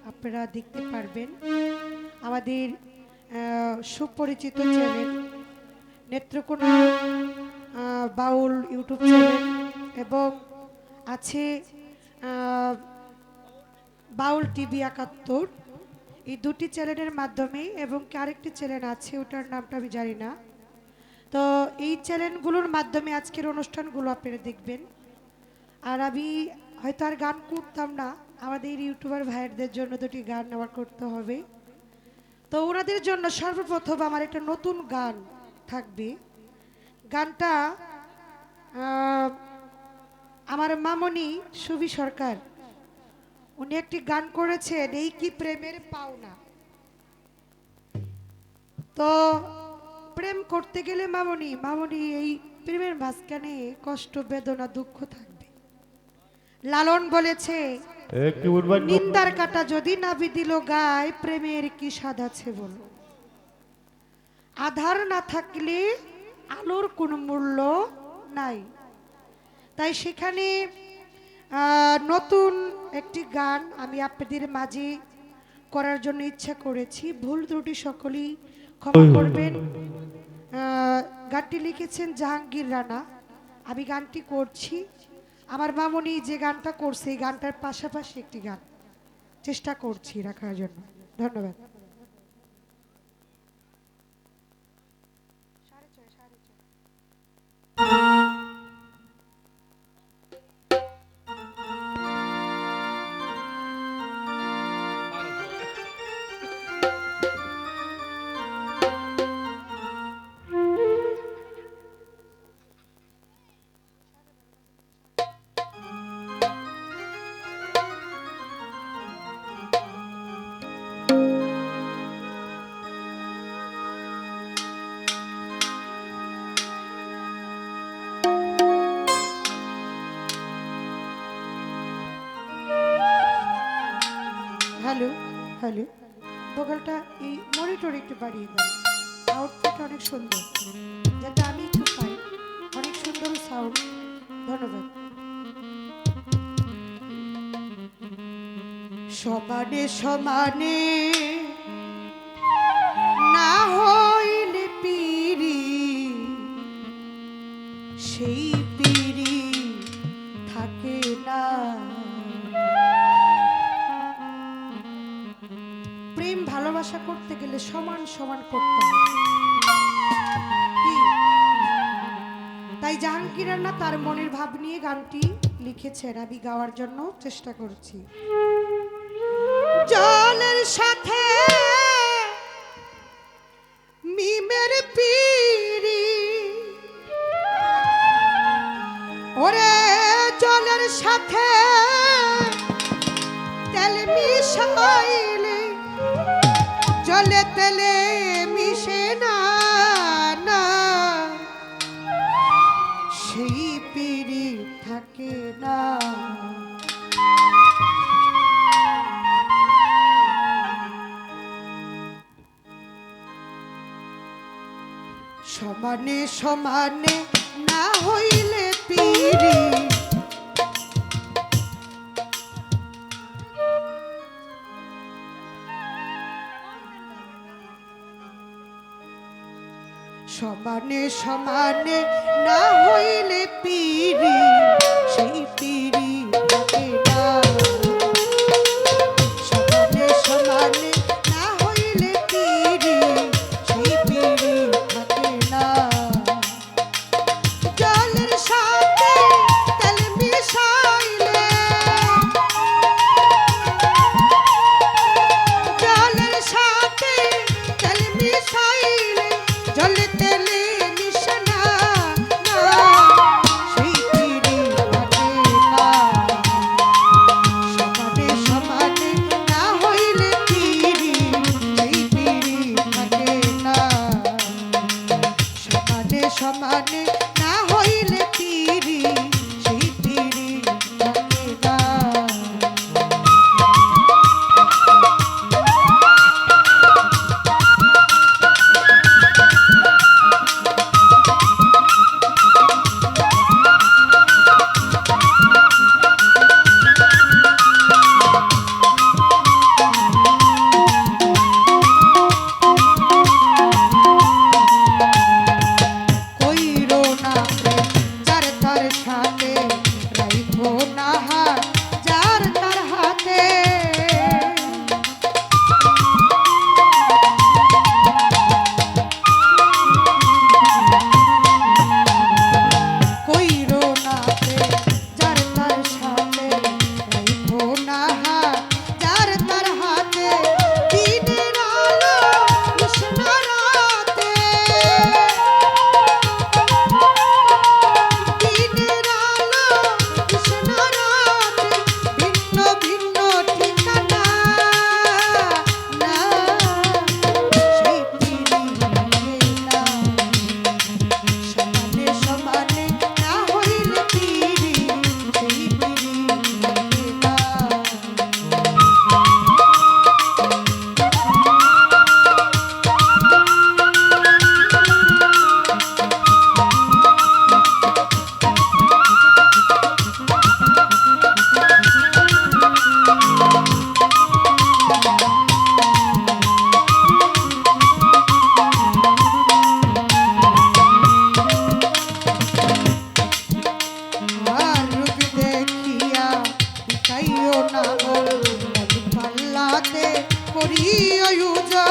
আপনারা দেখতে পারবেন আমাদের সুপরিচিত চ্যানেল নেত্রকোনা বাউল ইউটিউব চ্যানেল এবং আছে বাউল টিভি ৭১। এই দুটি চ্যানেলের মাধ্যমে এবং আরেকটি চ্যানেল আছে, ওটার নামটা আমি জানি না। তো এই চ্যানেলগুলোর মাধ্যমে আজকের অনুষ্ঠানগুলো আপনারা দেখবেন। আর আমি হয়তো আর গান করতাম না, আমাদের ইউটিউবার ভাইয়েরদের জন্য দুটি গান আমার করতে হবে। তো ওনাদের জন্য সর্বপ্রথম আমার একটা নতুন গান থাকবে। গানটা আমার মামনি সুবি সরকার, উনি একটি গান করেছেন, এই কি প্রেমের পাওনা। তো প্রেম করতে গেলে মামনি মামনি এই প্রেমের মাঝখানে কষ্ট বেদনা দুঃখ থাকবে। লালন বলেছে নিন্দার কাটা যদি নাভি দিল গায়, প্রেমের কি স্বাদ আছে বলো। আধার না থাকলে আলোর কোনো মূল্য নাই। তাই সেখানে নতুন একটি গান আমি আপনাদের মাঝে করার জন্য ইচ্ছা করেছি। ভুল ত্রুটি সকলেই ক্ষমা করবেন। গানটি লিখেছেন জাহাঙ্গীর রানা। আমি গানটি করছি। আমার মামনি যে গানটা করছে এই গানটার পাশাপাশি একটি গান চেষ্টা করছি রাখার জন্য। ধন্যবাদ। হ্যালো হ্যালো, ভোকালটা এই মনিটর একটু বাড়িয়ে দেন। আউটপুট অনেক সুন্দর, যাতে আমি একটু পাই। অনেক সুন্দর সাউন্ড। ধন্যবাদ। সমানে সমানে না হইলে পিরি, সেই পিরি থাকে না। প্রেম ভালোবাসা করতে গেলে সমান সমান করতে হবে। তাই জাহাঙ্গীর রানা তার মনের ভাব নিয়ে গানটি লিখেছেন, আমি গাওয়ার জন্য চেষ্টা করছি। জলের সাথে মিমের পিরি, ওরে জলের সাথে তেল মিশাইলে জলে তেলে মিশে না, না সেই পিরি থাকে না। সমানে সমানে না হইলে পিরি, সমানে সমানে না হইলে পিরি, সেই পিরি থাকে না। সমানে সমানে না হইলে পিরি, সেই পিরি থাকে না। জলের সাথে তেল মিশাইলে, জলের সাথে তেল মিশাইলে জলে তেলে মিশে না, না সেই পিরি থাকে না। করি আয়োজন